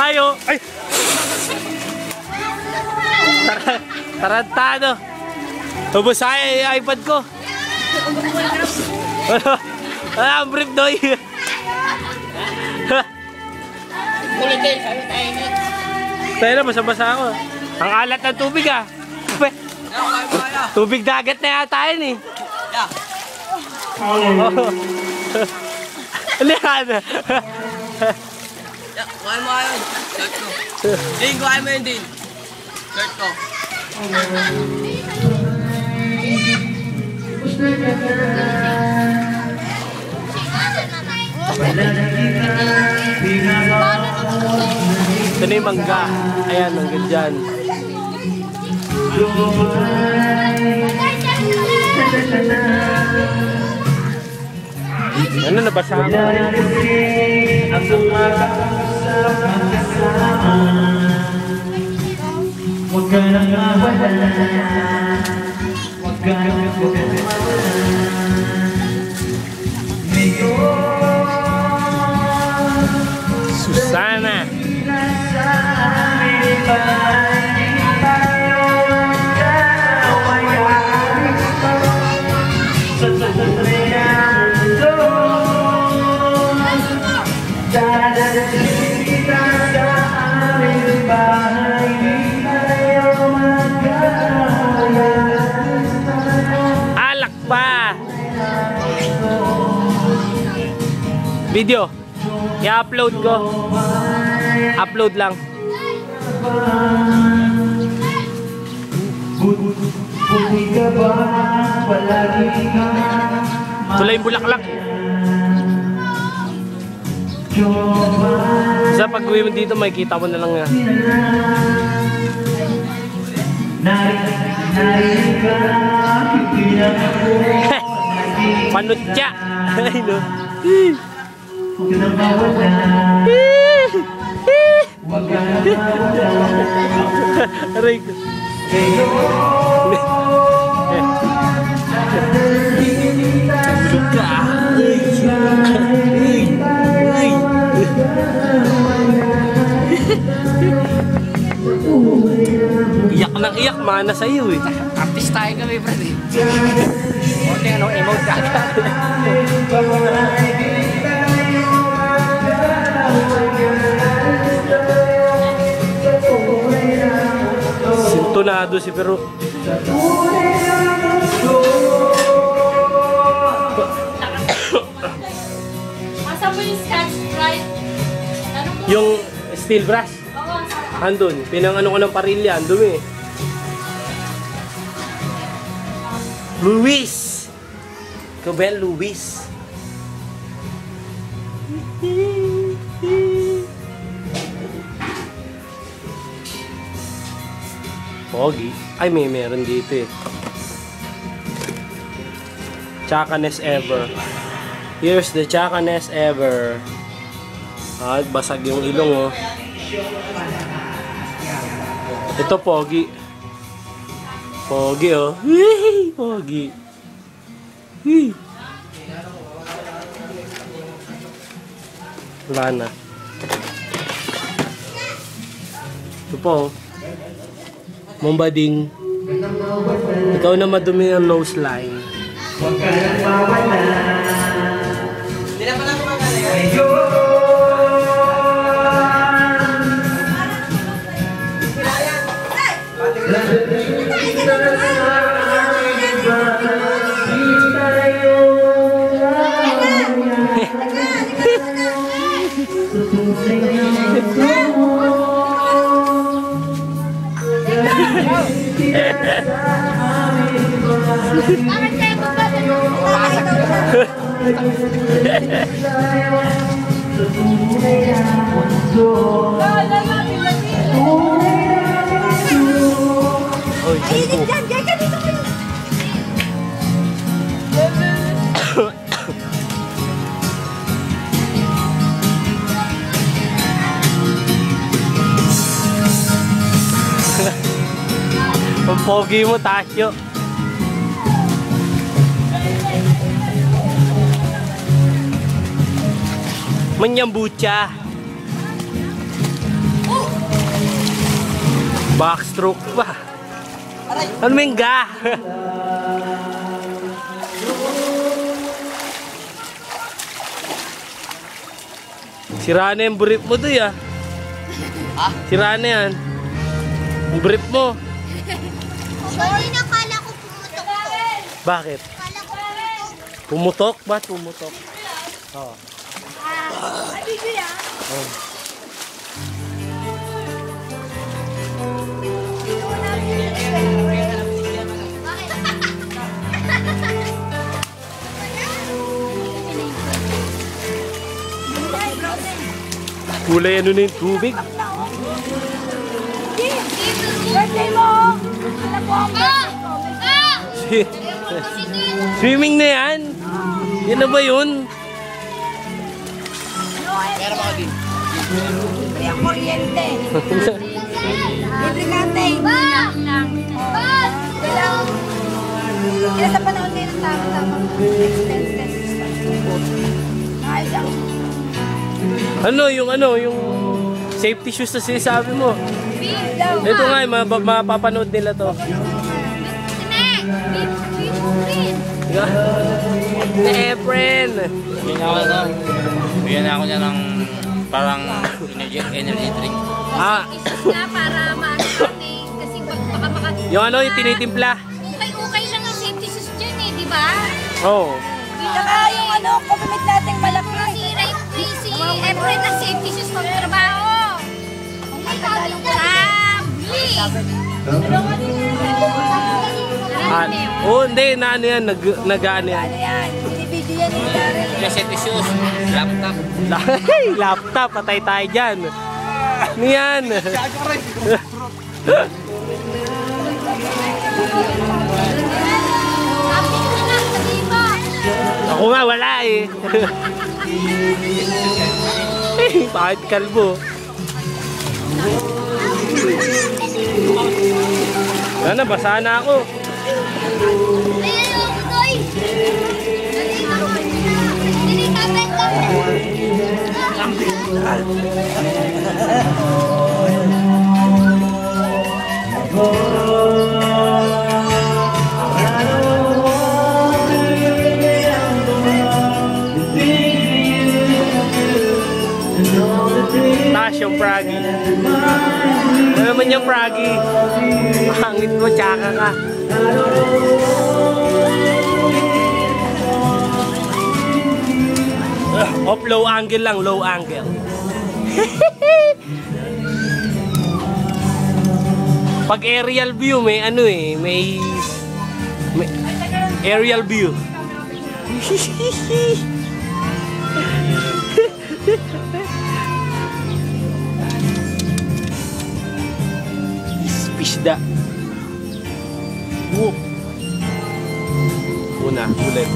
tayo. Ay! Tarantado. Ubus ay iPad ko. Wala ang brief doy. Tayo na, basa-basa ako. Ang alat ng tubig ah. Tubig dagat na yata yun eh. Ano yan? Kuhain mo kayo. Shirt ko. Din, kuhain mo yun din. Shirt ko. Ito na yung mangga. Ayan, mangga dyan. Ano, nabasa ako? Huwag ka nang mawala. Huwag ka nang mawala. Susana. Alak pa. Video. I-upload ko. Upload lang. Tulay yung bulaklak. Sa pag-uwi mo dito, makikita mo na lang nga. Panutya. Ay no. Huwag ka nang mawala. Huwag ka nang mawala. Aray ko. Suka. Iyak nang iyak, mana sa'yo eh. Artist tayo kami, brad eh. Konti ano, emote ka. Sintonado si Pero. Asa mo yung Scotch Brite? Yung steel brush. Andun, pinangano ko ng parilya, andun eh. Luis! Cobel Luis. Pogi. Ay, meron dito eh. Chakaness ever. Here's the chakaness ever. Ah, basag yung ilong oh. Ito pogi. Pogi oh. Wee! Pogi. Wee! Wala na. Ito po oh. Mumbading. Ikaw na madumi ang nose line. Huwag ka nang mawala. Hindi na pala kumagaling. Bakit kayo magpapalala? Oy, Ay, dyan! Diyan ka dito kayo! Ang pogi mo, Tasyo. Manyambucha. Backstroke pa. Ano may ga? Sira na yung brief mo doy ah. Ha? Sira na yan. Yung brief mo. Sorry na, kala ko pumutok to. Bakit? Kala ko pumutok. Pumutok? Ba't pumutok? Oo. Ay, bigay ah. Kulay ano na yung tubig? Birthday mo! Alam mo ang birthday ko. Swimming na yan? Yan na ba yun? Meron ako din. Libre ang kuryente. Libre natin. Ba! Ba! Kaya sa panahon din ang tama-tama. Ayos ang Ano, yung safety shoes na sinasabi mo. beef daw. Ito nga, mapapanood nila to. Efren! Bigyan ako niya ng parang energy drink. Ah, Na para ma-acting kasi baka maka... yung ano, yung tinitimpla. Okay lang ang safety shoes dyan eh, di ba? Oo. Saka yung ano, kapimit nating malaki. Si Efren na safety shoes pag trabaho. Ah, oh, hindi, na ano yan, nag-ano yan. Ano yan? Binibidyo yan yung Daryl. Reset issues. Laptop. Laptop, patay tayo dyan. Ano yan? Ako nga, wala eh. Bakit kalbo? Sana, basa na ako. Taas yung Froggy. Ano naman yung Froggy? Hangit mo, tsaka ka. Off low angle lang, low angle. Pag aerial view, may ano eh, may aerial view. Isda. Una, ulit.